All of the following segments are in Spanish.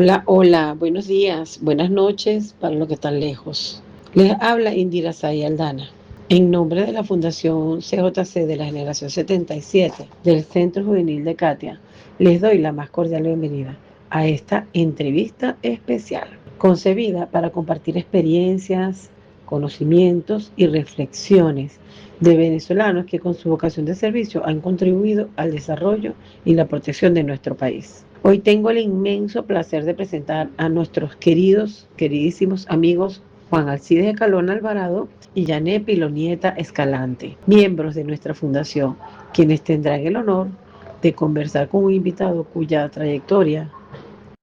Hola, hola, buenos días, buenas noches para los que están lejos. Les habla Indira Say Aldana. En nombre de la Fundación CJC de la Generación 77 del Centro Juvenil de Katia, les doy la más cordial bienvenida a esta entrevista especial, concebida para compartir experiencias, conocimientos y reflexiones de venezolanos que con su vocación de servicio han contribuido al desarrollo y la protección de nuestro país. Hoy tengo el inmenso placer de presentar a nuestros queridísimos amigos Juan Alcides Escalona Alvarado y Yané Pilonieta Escalante, miembros de nuestra fundación, quienes tendrán el honor de conversar con un invitado cuya trayectoria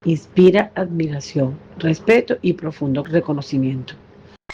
inspira admiración, respeto y profundo reconocimiento.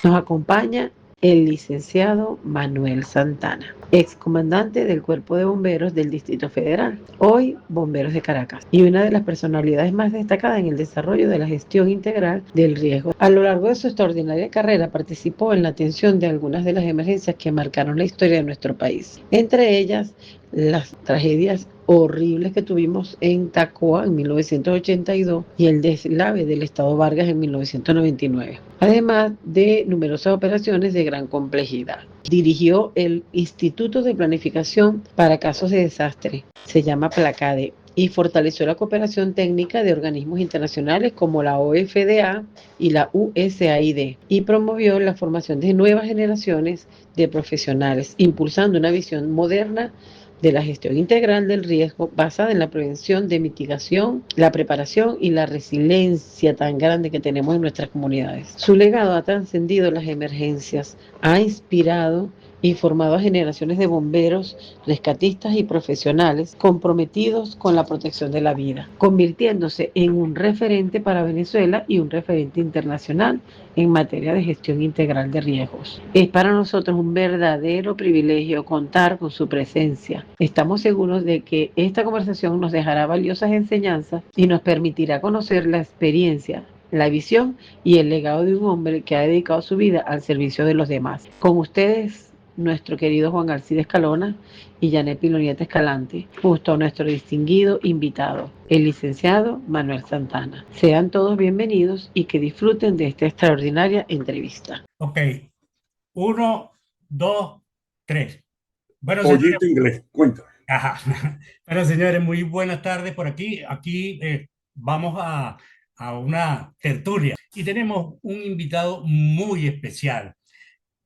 Nos acompaña el licenciado Manuel Santana, excomandante del Cuerpo de Bomberos del Distrito Federal, hoy Bomberos de Caracas, y una de las personalidades más destacadas en el desarrollo de la gestión integral del riesgo. A lo largo de su extraordinaria carrera participó en la atención de algunas de las emergencias que marcaron la historia de nuestro país, entre ellas las tragedias horribles que tuvimos en Tacoa en 1982 y el deslave del Estado Vargas en 1999, además de numerosas operaciones de gran complejidad. Dirigió el Instituto de Planificación para Casos de Desastre, se llama PLACADE, y fortaleció la cooperación técnica de organismos internacionales como la OFDA y la USAID, y promovió la formación de nuevas generaciones de profesionales, impulsando una visión moderna de la gestión integral del riesgo basada en la prevención de mitigación, la preparación y la resiliencia tan grande que tenemos en nuestras comunidades. Su legado ha trascendido las emergencias, ha inspirado y formado a generaciones de bomberos, rescatistas y profesionales comprometidos con la protección de la vida, convirtiéndose en un referente para Venezuela y un referente internacional en materia de gestión integral de riesgos. Es para nosotros un verdadero privilegio contar con su presencia. Estamos seguros de que esta conversación nos dejará valiosas enseñanzas y nos permitirá conocer la experiencia, la visión y el legado de un hombre que ha dedicado su vida al servicio de los demás. Con ustedes, nuestro querido Juan Alcides Escalona y Yané Pilonieta Escalante, justo a nuestro distinguido invitado, el licenciado Manuel Santana. Sean todos bienvenidos y que disfruten de esta extraordinaria entrevista. Ok, uno, dos, tres. Bueno, señores, Pollito inglés, cuéntame. ajá. Bueno, señores, muy buenas tardes por aquí. Aquí vamos a una tertulia y tenemos un invitado muy especial,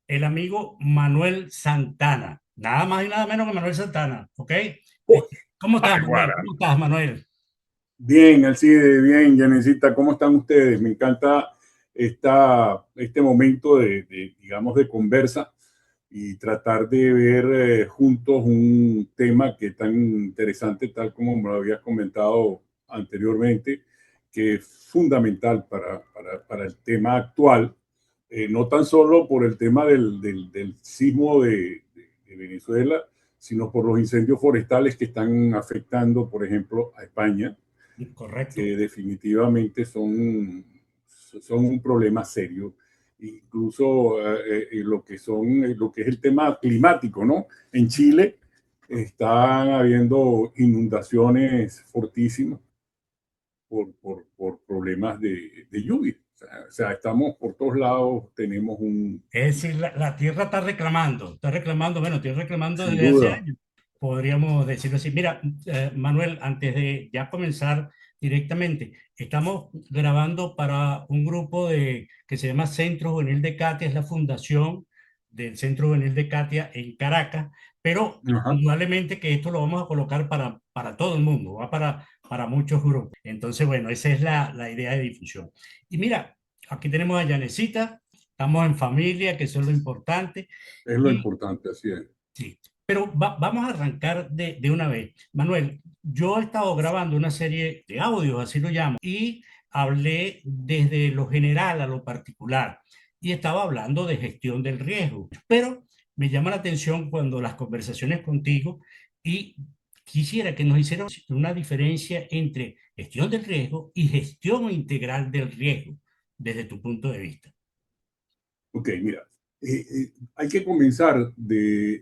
el amigo Manuel Santana. Nada más y nada menos que Manuel Santana, ¿ok? Uy, ¿Cómo estás, Manuel? bárbara. ¿Cómo estás, Manuel? Bien, Alcide, bien, Janecita, ¿cómo están ustedes? Me encanta este momento digamos, de conversa y tratar de ver juntos un tema que es tan interesante, tal como me lo habías comentado anteriormente, que es fundamental para el tema actual, no tan solo por el tema del sismo de Venezuela, sino por los incendios forestales que están afectando, por ejemplo, a España, Correcto. que definitivamente son un problema serio. Incluso lo que es el tema climático, ¿no? En Chile están habiendo inundaciones fortísimas por problemas de lluvia. O sea, estamos por todos lados, tenemos Es decir, la tierra está reclamando, bueno, está reclamando sin desde hace duda, años, podríamos decirlo así. Mira, Manuel, antes de ya comenzar directamente, estamos grabando para un grupo que se llama Centro Juvenil de Katia, es la fundación del Centro Juvenil de Katia en Caracas, pero ajá, indudablemente que esto lo vamos a colocar para todo el mundo, va para muchos grupos. Entonces, bueno, esa es la idea de difusión. Y mira, aquí tenemos a Yanecita. Estamos en familia, que eso es lo importante. es lo Y importante, así es. sí, pero vamos a arrancar de una vez. Manuel, yo he estado grabando una serie de audios, así lo llamo, y hablé desde lo general a lo particular. Y estaba hablando de gestión del riesgo. Pero me llama la atención cuando las conversaciones contigo y quisiera que nos hicieras una diferencia entre gestión del riesgo y gestión integral del riesgo, desde tu punto de vista. Ok, mira, hay que comenzar de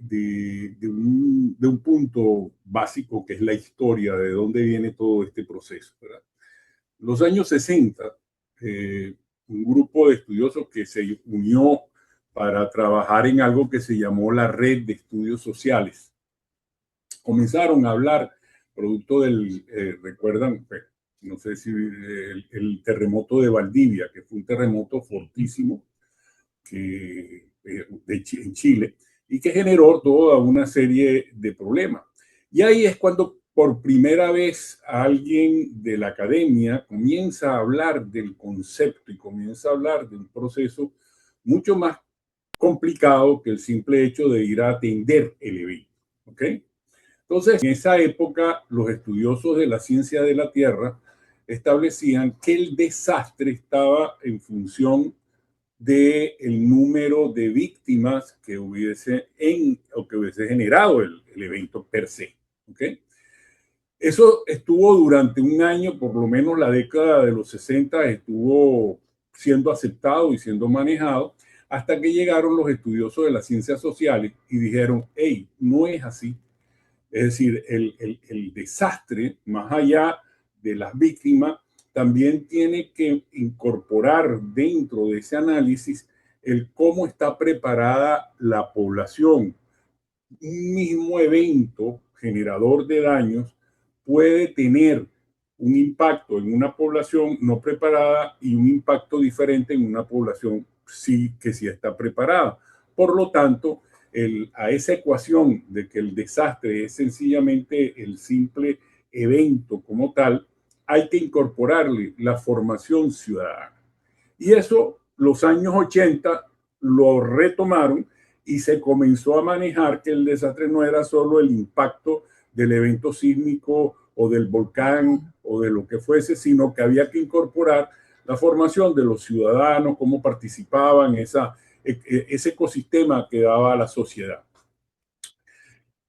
un punto básico que es la historia, de dónde viene todo este proceso, ¿verdad? los años 60, un grupo de estudiosos que se unió para trabajar en algo que se llamó la Red de Estudios Sociales, comenzaron a hablar, producto del, recuerdan, pues, no sé si el terremoto de Valdivia, que fue un terremoto fortísimo en Chile, y que generó toda una serie de problemas. Y ahí es cuando por primera vez alguien de la academia comienza a hablar del concepto y comienza a hablar de un proceso mucho más complicado que el simple hecho de ir a atender el evento. ¿Ok? Entonces, en esa época, los estudiosos de la ciencia de la Tierra establecían que el desastre estaba en función del número de víctimas que hubiese generado el evento per se. ¿Okay? Eso estuvo durante un año, por lo menos la década de los 60 estuvo siendo aceptado y siendo manejado, hasta que llegaron los estudiosos de las ciencias sociales y dijeron, hey, no es así. Es decir, el desastre, más allá de las víctimas, también tiene que incorporar dentro de ese análisis el cómo está preparada la población. Un mismo evento generador de daños puede tener un impacto en una población no preparada y un impacto diferente en una población que sí está preparada. Por lo tanto, a esa ecuación de que el desastre es sencillamente el simple evento como tal, hay que incorporarle la formación ciudadana. Y eso los años 80 lo retomaron y se comenzó a manejar que el desastre no era solo el impacto del evento sísmico o del volcán o de lo que fuese, sino que había que incorporar la formación de los ciudadanos, cómo participaban, ese ecosistema que daba la sociedad.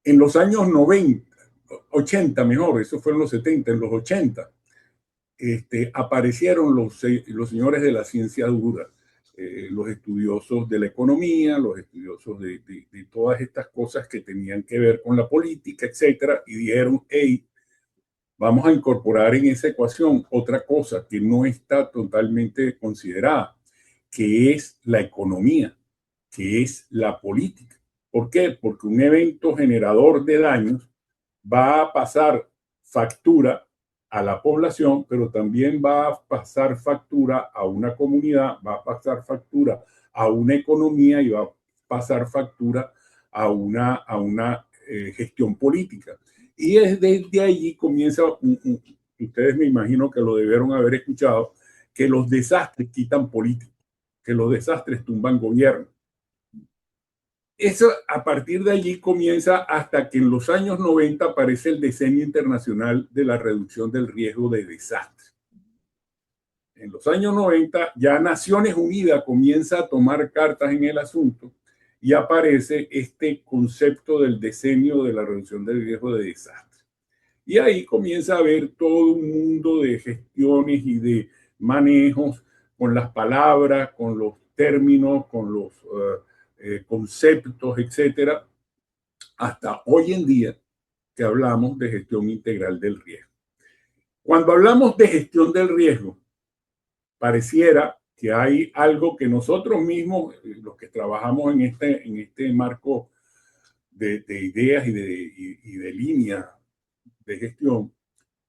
En los años 90, 80 mejor, eso fue en los 70, en los 80, aparecieron los señores de la ciencia dura, los estudiosos de la economía, los estudiosos de todas estas cosas que tenían que ver con la política, etcétera, y dijeron, hey, vamos a incorporar en esa ecuación otra cosa que no está totalmente considerada, que es la economía, que es la política. ¿Por qué? Porque un evento generador de daños va a pasar factura a la población, pero también va a pasar factura a una comunidad, va a pasar factura a una economía y va a pasar factura a una gestión política. Y desde allí comienza, ustedes me imagino que lo debieron haber escuchado, que los desastres quitan política, que los desastres tumban gobierno. Eso a partir de allí comienza hasta que en los años 90 aparece el Decenio Internacional de la Reducción del Riesgo de Desastre. En los años 90 ya Naciones Unidas comienza a tomar cartas en el asunto y aparece este concepto del Decenio de la Reducción del Riesgo de Desastre. Y ahí comienza a haber todo un mundo de gestiones y de manejos con las palabras, con los términos, con los conceptos, etcétera, hasta hoy en día que hablamos de gestión integral del riesgo. Cuando hablamos de gestión del riesgo, pareciera que hay algo que nosotros mismos, los que trabajamos en este marco de ideas y de líneas de gestión,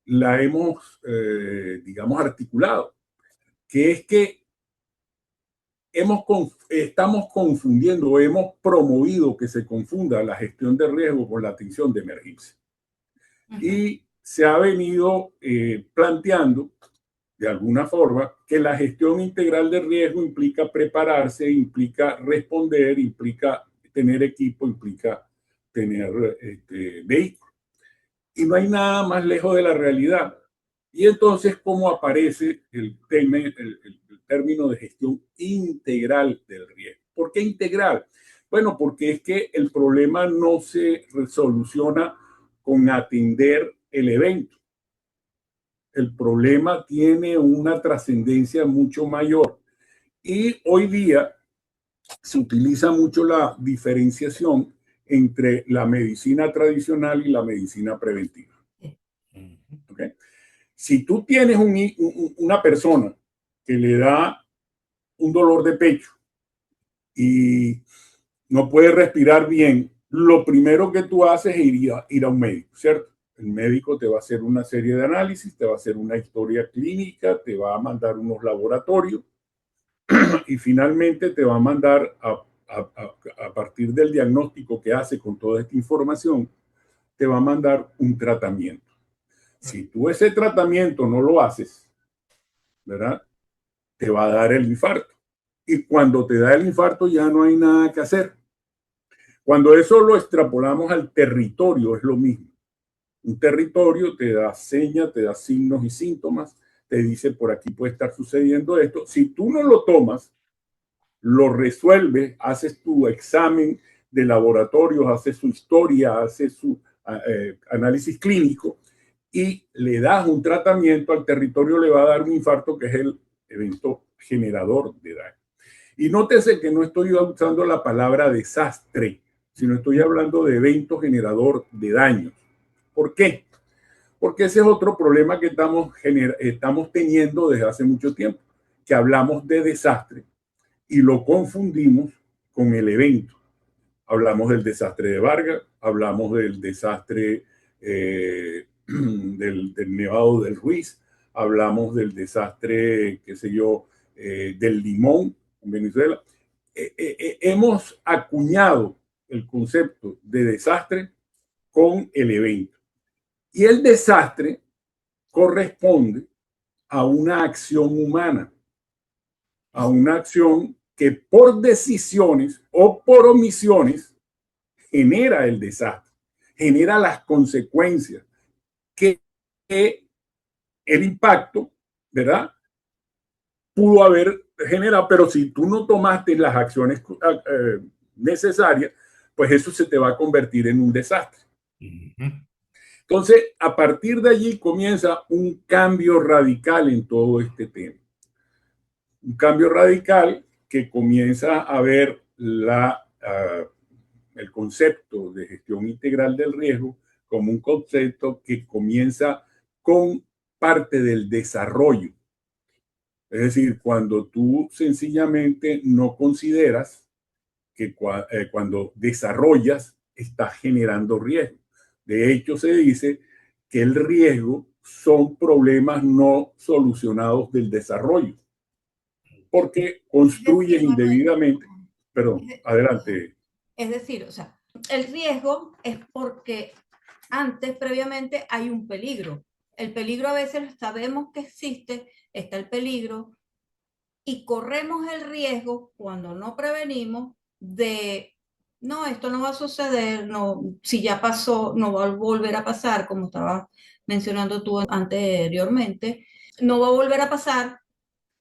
la hemos, digamos, articulado, que es que estamos confundiendo, hemos promovido que se confunda la gestión de riesgo con la atención de emergencia. Y se ha venido planteando, de alguna forma, que la gestión integral de riesgo implica prepararse, implica responder, implica tener equipo, implica tener vehículos. Y no hay nada más lejos de la realidad. Y entonces, ¿cómo aparece el término de gestión integral del riesgo? ¿Por qué integral? Bueno, porque es que el problema no se soluciona con atender el evento. El problema tiene una trascendencia mucho mayor. Y hoy día se utiliza mucho la diferenciación entre la medicina tradicional y la medicina preventiva. ¿Okay? Si tú tienes una persona que le da un dolor de pecho y no puede respirar bien, lo primero que tú haces es ir a un médico, ¿cierto? El médico te va a hacer una serie de análisis, te va a hacer una historia clínica, te va a mandar unos laboratorios y finalmente te va a mandar a partir del diagnóstico que hace con toda esta información, te va a mandar un tratamiento. Si tú ese tratamiento no lo haces, ¿verdad? Te va a dar el infarto. Y cuando te da el infarto ya no hay nada que hacer. Cuando eso lo extrapolamos al territorio, es lo mismo. Un territorio te da señas, te da signos y síntomas, te dice por aquí puede estar sucediendo esto. Si tú no lo tomas, lo resuelves, haces tu examen de laboratorios, haces su historia, haces su análisis clínico y le das un tratamiento, al territorio le va a dar un infarto, que es el evento generador de daño. Y nótese que no estoy usando la palabra desastre, sino estoy hablando de evento generador de daños. ¿Por qué? Porque ese es otro problema que estamos teniendo desde hace mucho tiempo, que hablamos de desastre y lo confundimos con el evento. Hablamos del desastre de Vargas, hablamos del desastre del Nevado del Ruiz, hablamos del desastre, qué sé yo, del Limón en Venezuela. Hemos acuñado el concepto de desastre con el evento. Y el desastre corresponde a una acción humana, a una acción que por decisiones o por omisiones genera el desastre, genera las consecuencias que el impacto, ¿verdad? Pudo haber generado, pero si tú no tomaste las acciones necesarias, pues eso se te va a convertir en un desastre. Entonces, a partir de allí comienza un cambio radical en todo este tema. Un cambio radical que comienza a ver el concepto de gestión integral del riesgo como un concepto que comienza con parte del desarrollo. Es decir, cuando tú sencillamente no consideras que cuando desarrollas estás generando riesgo. De hecho, se dice que el riesgo son problemas no solucionados del desarrollo, porque construyes indebidamente. Perdón, adelante. Es decir, o sea, el riesgo es porque antes, previamente, hay un peligro. El peligro a veces sabemos que existe, está el peligro, y corremos el riesgo cuando no prevenimos de, no, esto no va a suceder, no, si ya pasó, no va a volver a pasar, como estabas mencionando tú anteriormente, no va a volver a pasar,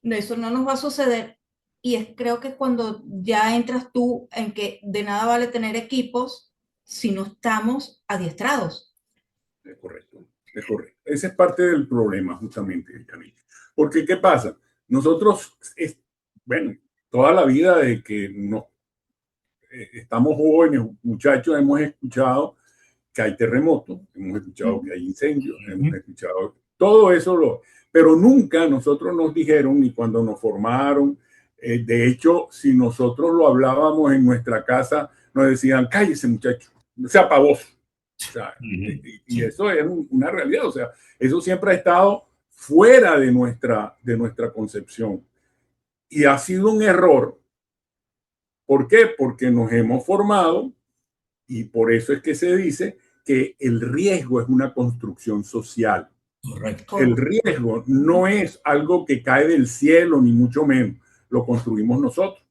eso no nos va a suceder. Y creo que cuando ya entras tú en que de nada vale tener equipos si no estamos adiestrados. Es correcto, es correcto. Ese es parte del problema, justamente, Camila. Porque, ¿qué pasa? Nosotros, bueno, toda la vida de que estamos jóvenes, muchachos, hemos escuchado que hay terremotos, hemos escuchado que hay incendios, hemos escuchado todo eso, pero nunca nosotros nos dijeron, ni cuando nos formaron. De hecho, si nosotros lo hablábamos en nuestra casa, nos decían, cállese muchacho, sea pavoso. O sea, y eso es una realidad. O sea, eso siempre ha estado fuera de nuestra concepción. Y ha sido un error. ¿Por qué? Porque nos hemos formado y por eso es que se dice que el riesgo es una construcción social. Correcto. El riesgo no es algo que cae del cielo, ni mucho menos. Lo construimos nosotros.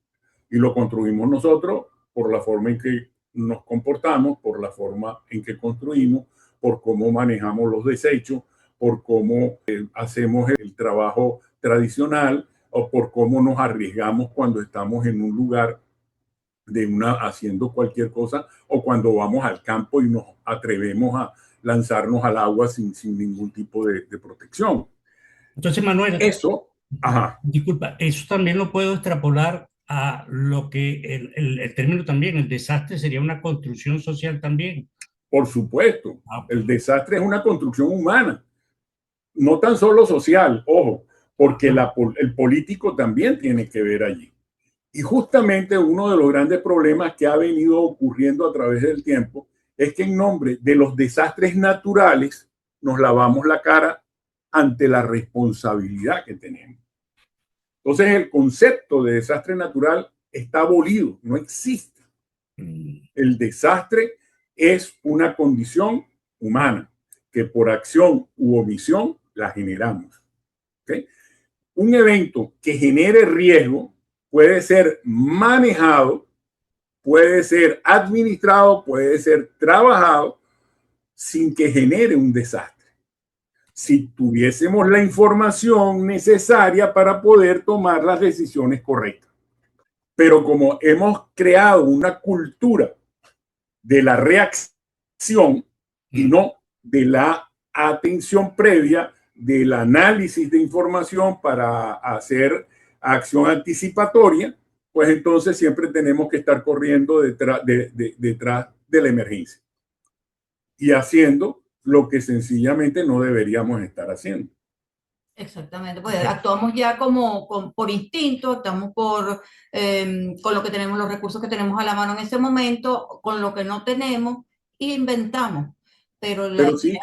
Y lo construimos nosotros por la forma en que nos comportamos, por la forma en que construimos, por cómo manejamos los desechos, por cómo hacemos el trabajo tradicional o por cómo nos arriesgamos cuando estamos en un lugar haciendo cualquier cosa o cuando vamos al campo y nos atrevemos a lanzarnos al agua sin ningún tipo de protección. Entonces, Manuel, eso, ajá. Disculpa, eso también lo puedo extrapolar a lo que el término también, el desastre sería una construcción social también. Por supuesto, el desastre es una construcción humana. no tan solo social, ojo, porque el político también tiene que ver allí. Y justamente uno de los grandes problemas que ha venido ocurriendo a través del tiempo es que en nombre de los desastres naturales nos lavamos la cara ante la responsabilidad que tenemos. Entonces el concepto de desastre natural está abolido, no existe. El desastre es una condición humana que por acción u omisión la generamos. ¿Okay? Un evento que genere riesgo puede ser manejado, puede ser administrado, puede ser trabajado sin que genere un desastre. Si tuviésemos la información necesaria para poder tomar las decisiones correctas. Pero como hemos creado una cultura de la reacción y no de la atención previa, del análisis de información para hacer acción anticipatoria, pues entonces siempre tenemos que estar corriendo detrás de la emergencia y haciendo lo que sencillamente no deberíamos estar haciendo. Exactamente, pues actuamos ya por instinto, actuamos con lo que tenemos, los recursos que tenemos a la mano en ese momento, con lo que no tenemos, e inventamos. Sí,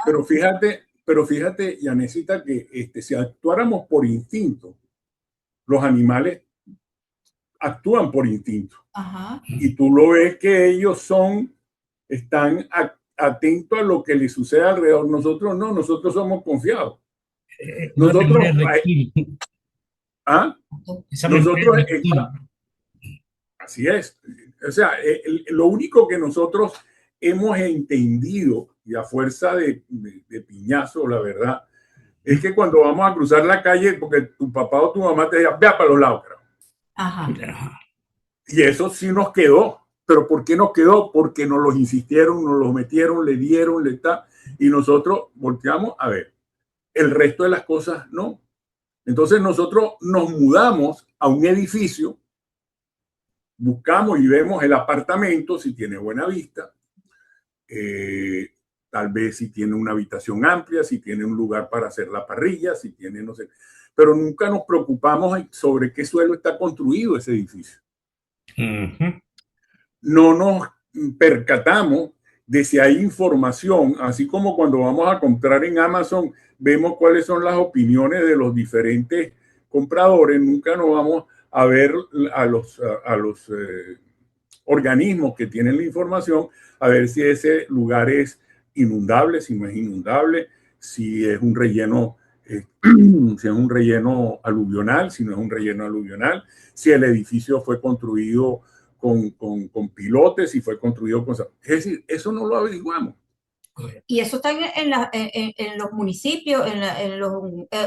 pero fíjate, Yanesita, que si actuáramos por instinto, los animales actúan por instinto. Ajá. Y tú lo ves que ellos están atentos a lo que les sucede alrededor. Nosotros no, nosotros somos confiados. Nosotros, nosotros, así es. O sea, lo único que nosotros hemos entendido, y a fuerza de piñazo, la verdad, es que cuando vamos a cruzar la calle, porque tu papá o tu mamá te diga, vea para los lados, creo. Ajá. Y eso sí nos quedó. ¿Pero por qué nos quedó? Porque nos los insistieron, nos los metieron, le dieron, le está. Y nosotros volteamos a ver. El resto de las cosas no. Entonces nosotros nos mudamos a un edificio, buscamos y vemos el apartamento, si tiene buena vista, tal vez si tiene una habitación amplia, si tiene un lugar para hacer la parrilla, si tiene, no sé. Pero nunca nos preocupamos sobre qué suelo está construido ese edificio. No nos percatamos de si hay información, así como cuando vamos a comprar en Amazon, vemos cuáles son las opiniones de los diferentes compradores, nunca nos vamos a ver a los organismos que tienen la información, a ver si ese lugar es inundable, si no es inundable, si es un relleno, si es un relleno aluvional, si no es un relleno aluvional, si el edificio fue construido con pilotes y fue construido con... Es decir, eso no lo averiguamos. Y eso está en los municipios, en los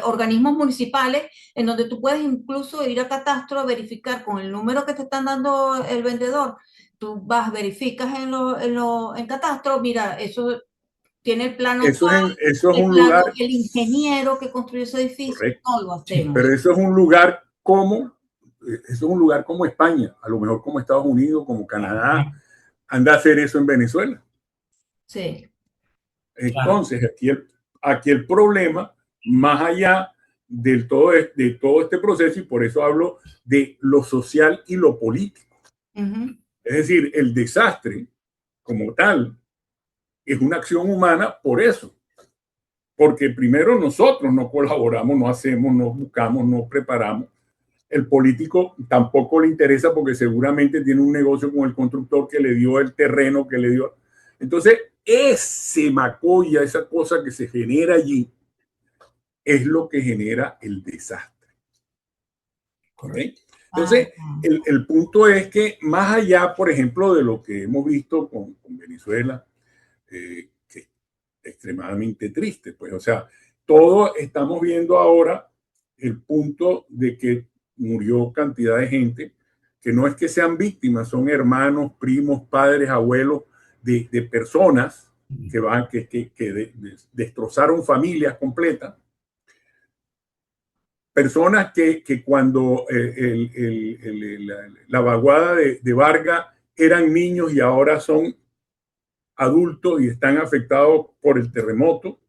organismos municipales, en donde tú puedes incluso ir a Catastro a verificar con el número que te están dando el vendedor. Tú vas, verificas en Catastro, mira, eso tiene el plano. Eso es un lugar... El ingeniero que construyó ese edificio, correcto. No lo hacemos. Pero eso es un lugar como... Eso es un lugar como España, a lo mejor como Estados Unidos, como Canadá. Anda a hacer eso en Venezuela. Sí. Entonces, aquí el problema, más allá de todo este proceso, y por eso hablo de lo social y lo político. Es decir, el desastre como tal es una acción humana por eso. Porque primero nosotros no colaboramos, no hacemos, no buscamos, no preparamos. El político tampoco le interesa porque seguramente tiene un negocio con el constructor que le dio el terreno, que le dio. Entonces, ese macolla, esa cosa que se genera allí, es lo que genera el desastre. ¿Correcto? Entonces, el punto es que más allá, por ejemplo, de lo que hemos visto con Venezuela, que es extremadamente triste, pues, o sea, todos estamos viendo ahora el punto de que murió cantidad de gente que no es que sean víctimas, son hermanos, primos, padres, abuelos de personas que destrozaron familias completas. Personas que cuando la vaguada de Vargas eran niños y ahora son adultos y están afectados por el terremoto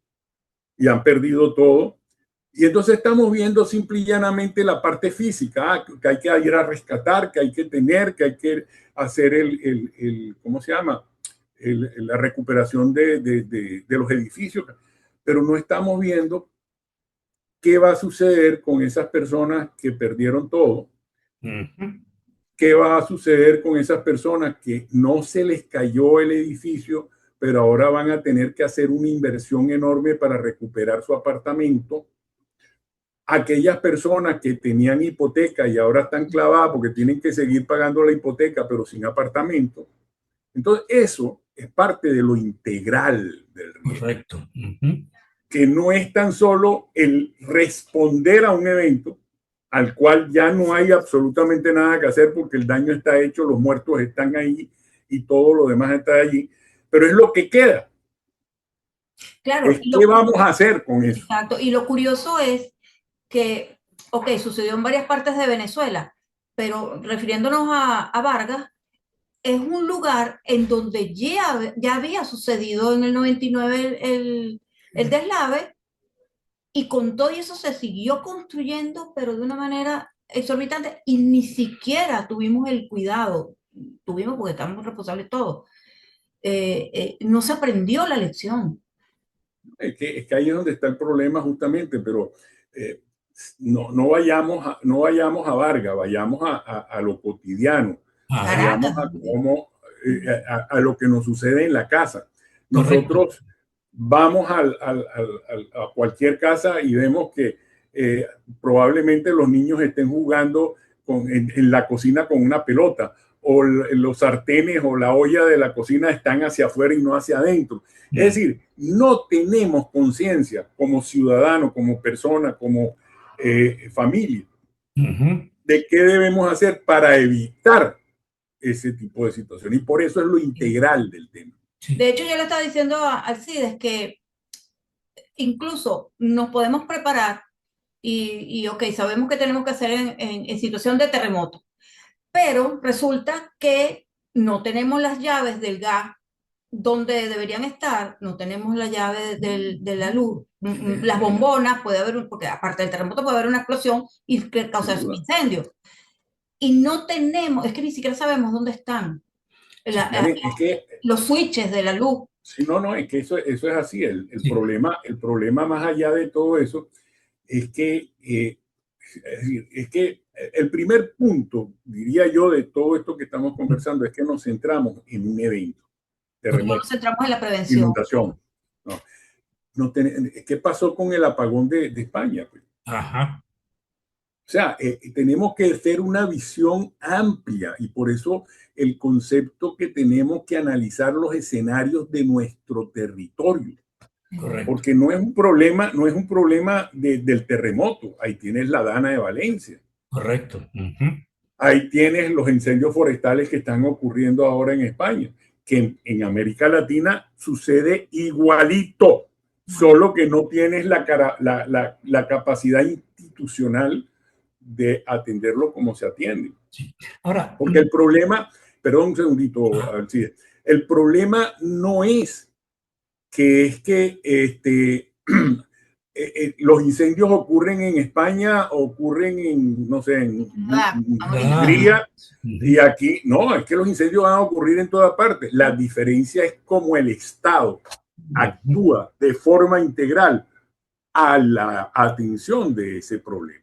y han perdido todo. Y entonces estamos viendo simple y llanamente la parte física, que hay que ir a rescatar, que hay que tener, que hay que hacer ¿cómo se llama? La recuperación de los edificios, pero no estamos viendo qué va a suceder con esas personas que perdieron todo. ¿Qué va a suceder con esas personas que no se les cayó el edificio, pero ahora van a tener que hacer una inversión enorme para recuperar su apartamento? Aquellas personas que tenían hipoteca y ahora están clavadas porque tienen que seguir pagando la hipoteca, pero sin apartamento. Entonces, eso es parte de lo integral del riesgo. Correcto. Que no es tan solo el responder a un evento al cual ya no hay absolutamente nada que hacer porque el daño está hecho, los muertos están ahí y todo lo demás está allí, pero es lo que queda. Claro. ¿Qué vamos a hacer con eso? Exacto. Y lo curioso es que, ok, sucedió en varias partes de Venezuela, pero refiriéndonos a Vargas, es un lugar en donde ya había sucedido en el 99 el deslave, y con todo eso se siguió construyendo, pero de una manera exorbitante, y ni siquiera tuvimos el cuidado, porque estamos responsables todos, no se aprendió la lección. Es que ahí es donde está el problema justamente, pero no vayamos a Vargas, vayamos a lo cotidiano, vayamos a lo que nos sucede en la casa. Nosotros vamos a cualquier casa y vemos que probablemente los niños estén jugando en la cocina con una pelota, o los sartenes o la olla de la cocina están hacia afuera y no hacia adentro. Es decir, no tenemos conciencia como ciudadano, como persona, como familia, de qué debemos hacer para evitar ese tipo de situación. Y por eso es lo integral del tema. De hecho, yo le estaba diciendo a Alcides que incluso nos podemos preparar y ok, sabemos que tenemos que hacer en situación de terremoto, pero resulta que no tenemos las llaves del gas donde deberían estar, no tenemos la llave de la luz, las bombonas, puede haber, porque aparte del terremoto puede haber una explosión y causar un incendio. Y no tenemos, es que ni siquiera sabemos dónde están los switches de la luz. Sí, no, es que eso es así. El problema más allá de todo eso es que el primer punto, diría yo, de todo esto que estamos conversando es que nos centramos en un evento. Terremoto, nos centramos en la prevención. Inundación. ¿Qué pasó con el apagón de España? Pues? Ajá. O sea, tenemos que hacer una visión amplia y por eso el concepto que tenemos que analizar los escenarios de nuestro territorio. Correcto. Porque no es un problema del terremoto. Ahí tienes la Dana de Valencia. Correcto. Ahí tienes los incendios forestales que están ocurriendo ahora en España, que en América Latina sucede igualito, solo que no tienes la capacidad institucional de atenderlo como se atiende. Sí. Ahora, porque el problema, perdón un segundito, el problema no es que los incendios ocurren en España, ocurren en, no sé, en Hungría, y aquí, no, es que los incendios van a ocurrir en toda parte. La diferencia es cómo el Estado actúa de forma integral a la atención de ese problema.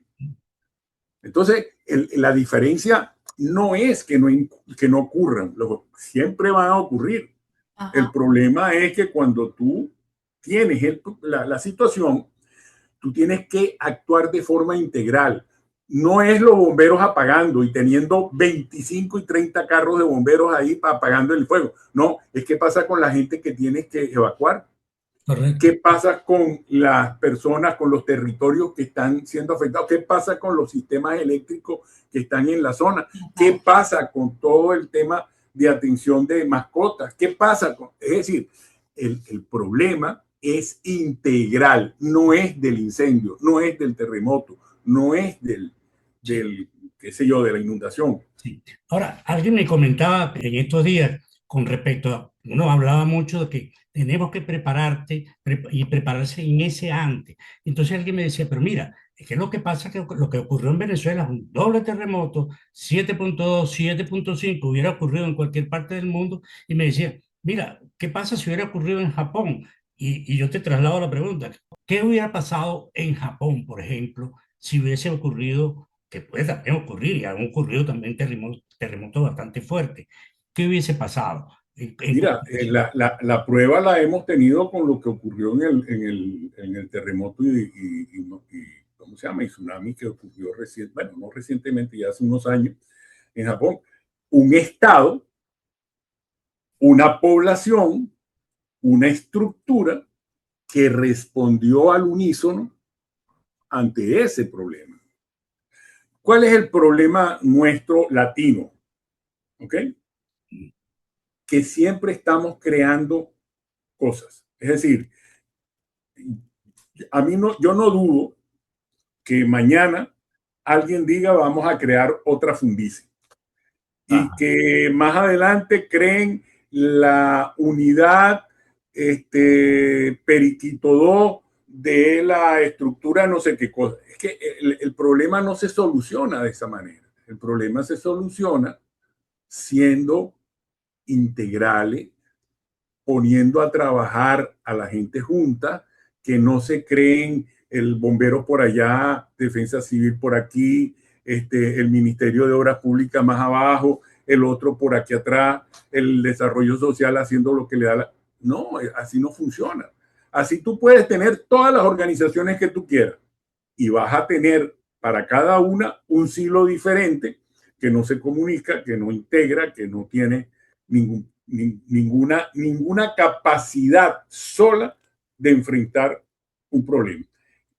Entonces, la diferencia no es que no ocurran, siempre van a ocurrir. Ajá. El problema es que cuando tú tienes la situación, tú tienes que actuar de forma integral. No es los bomberos apagando y teniendo 25 y 30 carros de bomberos ahí apagando el fuego. No, es qué pasa con la gente que tienes que evacuar. Correcto. ¿Qué pasa con las personas, con los territorios que están siendo afectados? ¿Qué pasa con los sistemas eléctricos que están en la zona? ¿Qué pasa con todo el tema de atención de mascotas? ¿Qué pasa con...? Es decir, el problema es integral, no es del incendio, no es del terremoto, no es del qué sé yo, de la inundación. Sí. Ahora, alguien me comentaba en estos días con respecto a, uno hablaba mucho de que tenemos que y prepararse en ese antes. Entonces alguien me decía, pero mira, es que lo que pasa es que lo que ocurrió en Venezuela es un doble terremoto, 7.2, 7.5, hubiera ocurrido en cualquier parte del mundo, y me decía, mira, ¿qué pasa si hubiera ocurrido en Japón? Y yo te traslado la pregunta, ¿qué hubiera pasado en Japón, por ejemplo, si hubiese ocurrido, que puede también ocurrir, y han ocurrido también terremotos bastante fuertes? ¿Qué hubiese pasado? Mira, la prueba la hemos tenido con lo que ocurrió en el terremoto ¿cómo se llama? Y tsunami que ocurrió bueno, no recientemente, ya hace unos años en Japón. Un estado, una población, una estructura que respondió al unísono ante ese problema. ¿Cuál es el problema nuestro latino? ¿Ok? Que siempre estamos creando cosas. Es decir, yo no dudo que mañana alguien diga vamos a crear otra Fundici y que más adelante creen la unidad periquito 2 de la estructura no sé qué cosa. Es que el problema no se soluciona de esa manera. El problema se soluciona siendo integrales, poniendo a trabajar a la gente junta, que no se creen el bombero por allá, defensa civil por aquí, el Ministerio de Obras Públicas más abajo, el otro por aquí atrás, el desarrollo social haciendo lo que le da la... No, así no funciona. Así tú puedes tener todas las organizaciones que tú quieras y vas a tener para cada una un silo diferente que no se comunica, que no integra, que no tiene ninguna capacidad sola de enfrentar un problema.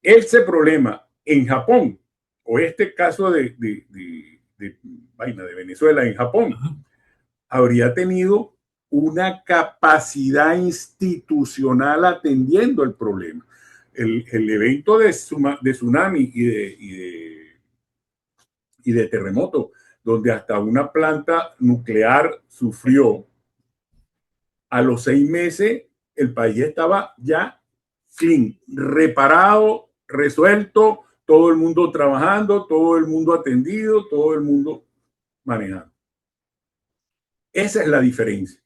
Ese problema en Japón, o este caso de Venezuela en Japón, habría tenido una capacidad institucional atendiendo el problema. El evento de tsunami y de terremoto, donde hasta una planta nuclear sufrió, a los 6 meses el país estaba ya clean, reparado, resuelto, todo el mundo trabajando, todo el mundo atendido, todo el mundo manejando. Esa es la diferencia.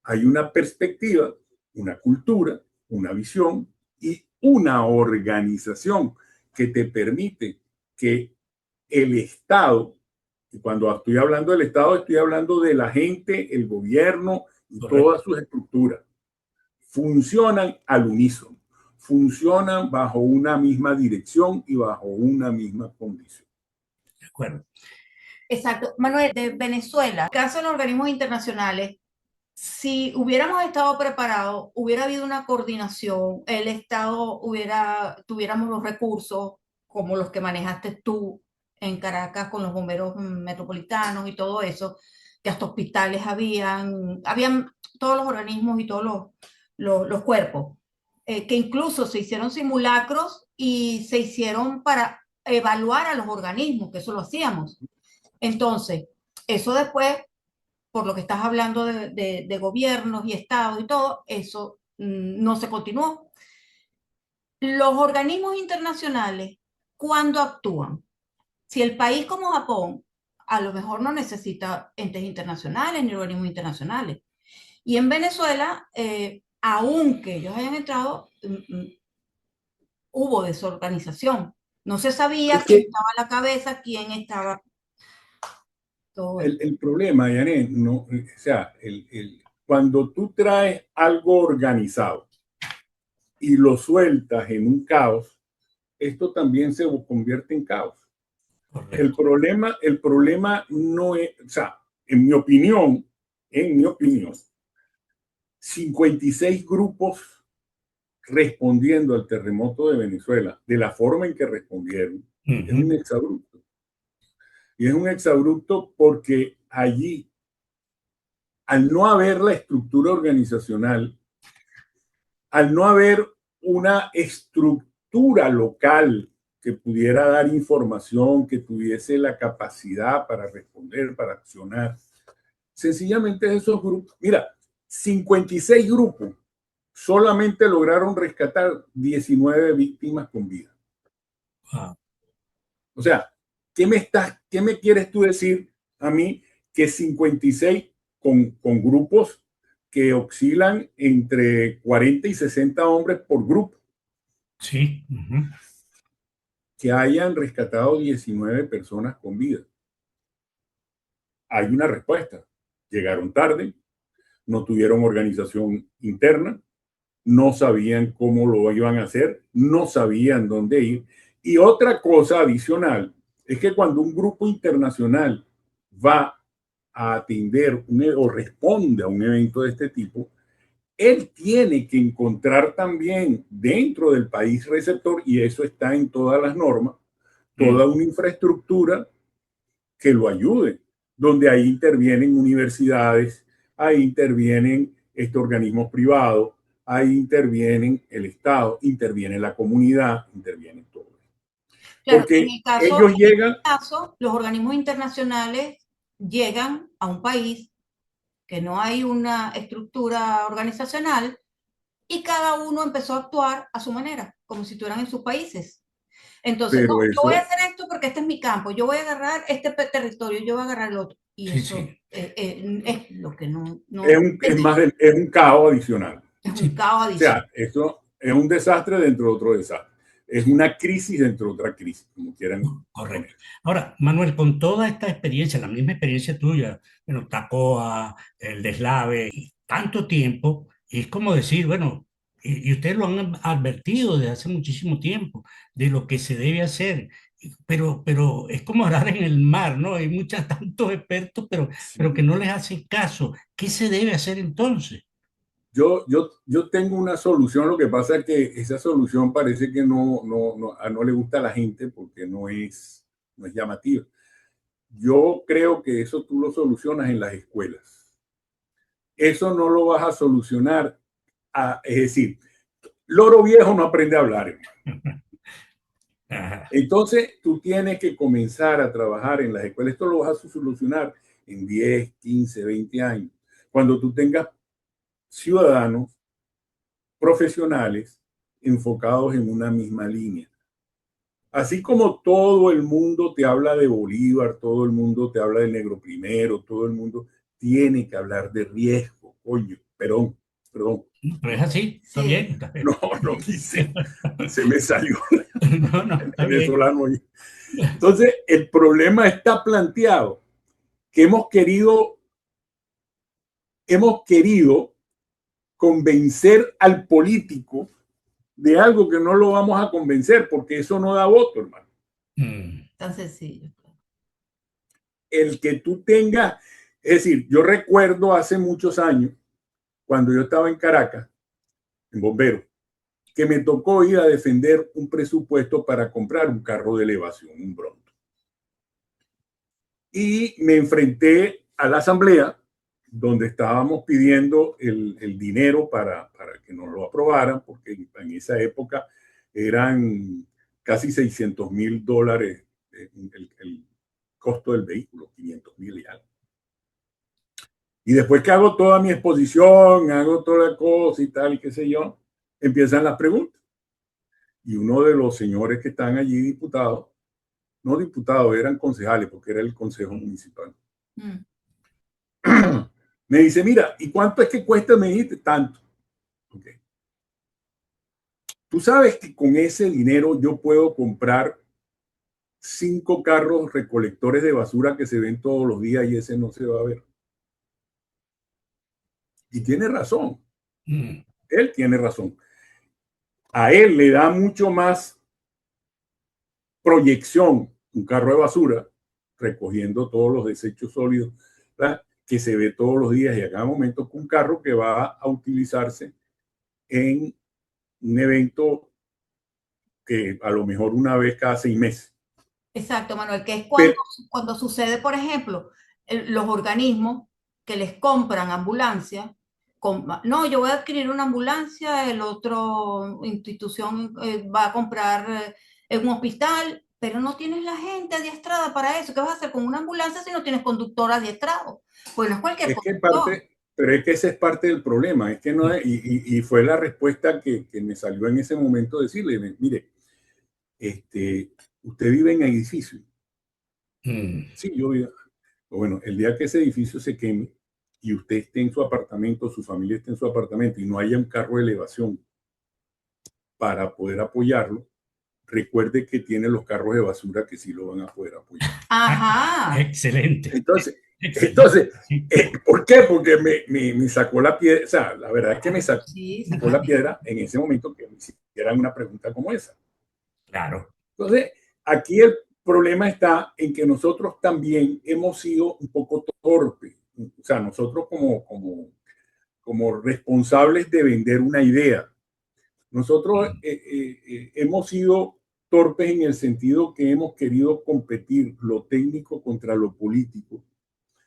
Hay una perspectiva, una cultura, una visión y una organización que te permite que el Estado, y cuando estoy hablando del Estado, estoy hablando de la gente, el gobierno y todas sus estructuras, funcionan al unísono, funcionan bajo una misma dirección y bajo una misma condición. De acuerdo. Exacto. Manuel, de Venezuela, en caso de los organismos internacionales, si hubiéramos estado preparados, hubiera habido una coordinación, el Estado tuviéramos los recursos como los que manejaste tú en Caracas con los bomberos metropolitanos y todo eso, que hasta hospitales habían todos los organismos y todos los cuerpos, que incluso se hicieron simulacros y se hicieron para evaluar a los organismos, que eso lo hacíamos. Entonces, eso después, por lo que estás hablando de gobiernos y estados y todo, eso no se continuó. Los organismos internacionales, ¿cuándo actúan? Si el país como Japón a lo mejor no necesita entes internacionales ni organismos internacionales. Y en Venezuela, aunque ellos hayan entrado, hubo desorganización. No se sabía quién estaba a la cabeza, quién estaba... El problema, Yané, no, o sea, cuando tú traes algo organizado y lo sueltas en un caos, esto también se convierte en caos. El problema no es, o sea, en mi opinión, 56 grupos respondiendo al terremoto de Venezuela de la forma en que respondieron, es un exabrupto. Y es un exabrupto porque allí, al no haber la estructura organizacional, al no haber una estructura local que pudiera dar información, que tuviese la capacidad para responder, para accionar, Sencillamente esos grupos, mira, 56 grupos solamente lograron rescatar 19 víctimas con vida. Wow. O sea, qué me quieres tú decir a mí que 56 con grupos que oscilan entre 40 y 60 hombres por grupo, Sí. que hayan rescatado 19 personas con vida? Hay una respuesta. Llegaron tarde, no tuvieron organización interna, no sabían cómo lo iban a hacer, no sabían dónde ir. Y otra cosa adicional es que cuando un grupo internacional va a atender o responde a un evento de este tipo, él tiene que encontrar también dentro del país receptor, y eso está en todas las normas, toda una infraestructura que lo ayude, donde ahí intervienen universidades, ahí intervienen estos organismos privados, ahí intervienen el Estado, interviene la comunidad, intervienen todo. Claro, Porque ellos llegan. los organismos internacionales llegan a un país que no hay una estructura organizacional y cada uno empezó a actuar a su manera, como si estuvieran en sus países. Entonces, no, Pero yo voy a eso, hacer esto porque este es mi campo, yo voy a agarrar este territorio, yo voy a agarrar el otro. Y Sí, eso sí. es lo que no es un caos adicional. es un Sí. caos O adicional. sea, esto es un desastre dentro de otro desastre. Es una crisis dentro de otra crisis, como quieran Correcto. poner. Ahora, Manuel, con toda esta experiencia, la misma experiencia tuya, bueno, Tacoa, el Deslave, y tanto tiempo, es como decir, bueno, y ustedes lo han advertido desde hace muchísimo tiempo, de lo que se debe hacer, pero es como orar en el mar, ¿no? Hay muchos, tantos expertos, pero que Sí. no les hacen caso. ¿Qué se debe hacer entonces? Yo tengo una solución, lo que pasa es que esa solución parece que no le gusta a la gente porque no es llamativa. Yo creo que eso tú lo solucionas en las escuelas. Eso no lo vas a solucionar, es decir, loro viejo no aprende a hablar, hermano. Ajá. Entonces, tú tienes que comenzar a trabajar en las escuelas. Esto lo vas a solucionar en 10, 15, 20 años. Cuando tú tengas ciudadanos profesionales enfocados en una misma línea. Así como todo el mundo te habla de Bolívar, todo el mundo te habla del Negro Primero, todo el mundo tiene que hablar de riesgo. Coño, perdón. Pero es así, está bien, Sí. está bien. No quise, se me salió No, no, el está bien. venezolano ahí. Entonces, el problema está planteado, que hemos querido convencer al político de algo que no lo vamos a convencer, porque eso no da voto, hermano. Tan sencillo. El que tú tengas, es decir, yo recuerdo hace muchos años, cuando yo estaba en Caracas, en Bombero, que me tocó ir a defender un presupuesto para comprar un carro de elevación, un Bronto. Y me enfrenté a la asamblea donde estábamos pidiendo el dinero para que nos lo aprobaran, porque en esa época eran casi $600,000 el costo del vehículo, 500,000 y algo. Y después que hago toda mi exposición, hago toda la cosa y tal, y qué sé yo, empiezan las preguntas. Y uno de los señores que están allí, diputados, no diputados, eran concejales, porque era el consejo municipal. Me dice, mira, ¿y cuánto es que cuesta? Me dijiste, tanto. Okay. Tú sabes que con ese dinero yo puedo comprar 5 carros recolectores de basura que se ven todos los días y ese no se va a ver. Y tiene razón. Él tiene razón. A él le da mucho más proyección un carro de basura recogiendo todos los desechos sólidos, ¿verdad?, que se ve todos los días y a cada momento, con un carro que va a utilizarse en un evento que a lo mejor una vez cada 6 meses. Exacto, Manuel, que es Pero, cuando sucede, por ejemplo, los organismos que les compran ambulancias, no, yo voy a adquirir una ambulancia, el otro institución va a comprar un hospital, pero no tienes la gente adiestrada para eso. ¿Qué vas a hacer con una ambulancia si no tienes conductor adiestrado? Pues no es cualquier Es que conductor. pero es que ese es parte del problema. Es que no es, y fue la respuesta que me salió en ese momento decirle, mire, usted vive en edificio. Sí, yo vivo. Bueno, el día que ese edificio se queme y usted esté en su apartamento, su familia esté en su apartamento y no haya un carro de elevación para poder apoyarlo, recuerde que tiene los carros de basura que sí lo van a poder apoyar. Ajá. Excelente. Entonces, Excelente. Sí. ¿por qué? Porque me sacó la piedra, o sea, la verdad es que me sacó Sí, la piedra en ese momento que me hicieran una pregunta como esa. Claro. Entonces, aquí el problema está en que nosotros también hemos sido un poco torpes, o sea, nosotros como responsables de vender una idea. Nosotros hemos sido torpes en el sentido que hemos querido competir lo técnico contra lo político,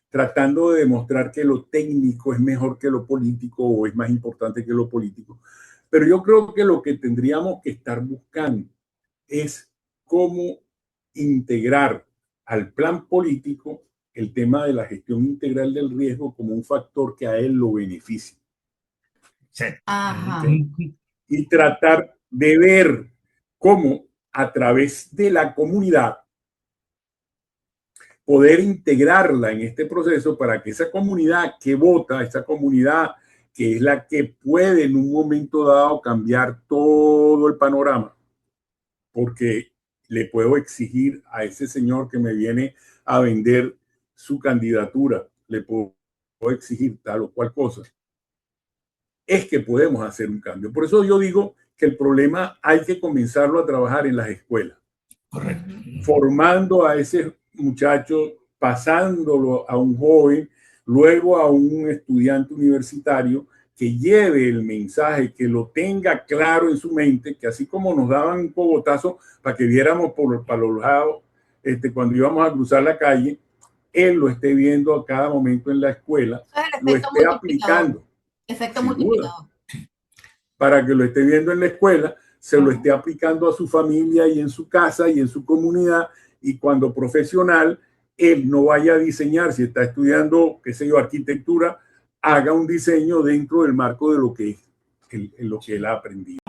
tratando de demostrar que lo técnico es mejor que lo político o es más importante que lo político. Pero yo creo que lo que tendríamos que estar buscando es cómo integrar al plan político el tema de la gestión integral del riesgo como un factor que a él lo beneficie. Sí. Ajá. Y tratar de ver cómo a través de la comunidad poder integrarla en este proceso para que esa comunidad que vota, esa comunidad que es la que puede en un momento dado cambiar todo el panorama, porque le puedo exigir a ese señor que me viene a vender su candidatura, le puedo exigir tal o cual cosa, es que podemos hacer un cambio. Por eso yo digo que el problema hay que comenzarlo a trabajar en las escuelas. Correcto. Formando a ese muchacho, pasándolo a un joven, luego a un estudiante universitario que lleve el mensaje, que lo tenga claro en su mente, que así como nos daban un cogotazo para que viéramos para los lados cuando íbamos a cruzar la calle, él lo esté viendo a cada momento en la escuela, El lo efecto esté multiplicador. aplicando. Efecto Sin duda, multiplicador. para que lo esté viendo en la escuela, se lo esté aplicando a su familia y en su casa y en su comunidad, y cuando profesional, él no vaya a diseñar, si está estudiando, qué sé yo, arquitectura, haga un diseño dentro del marco de lo que él ha aprendido.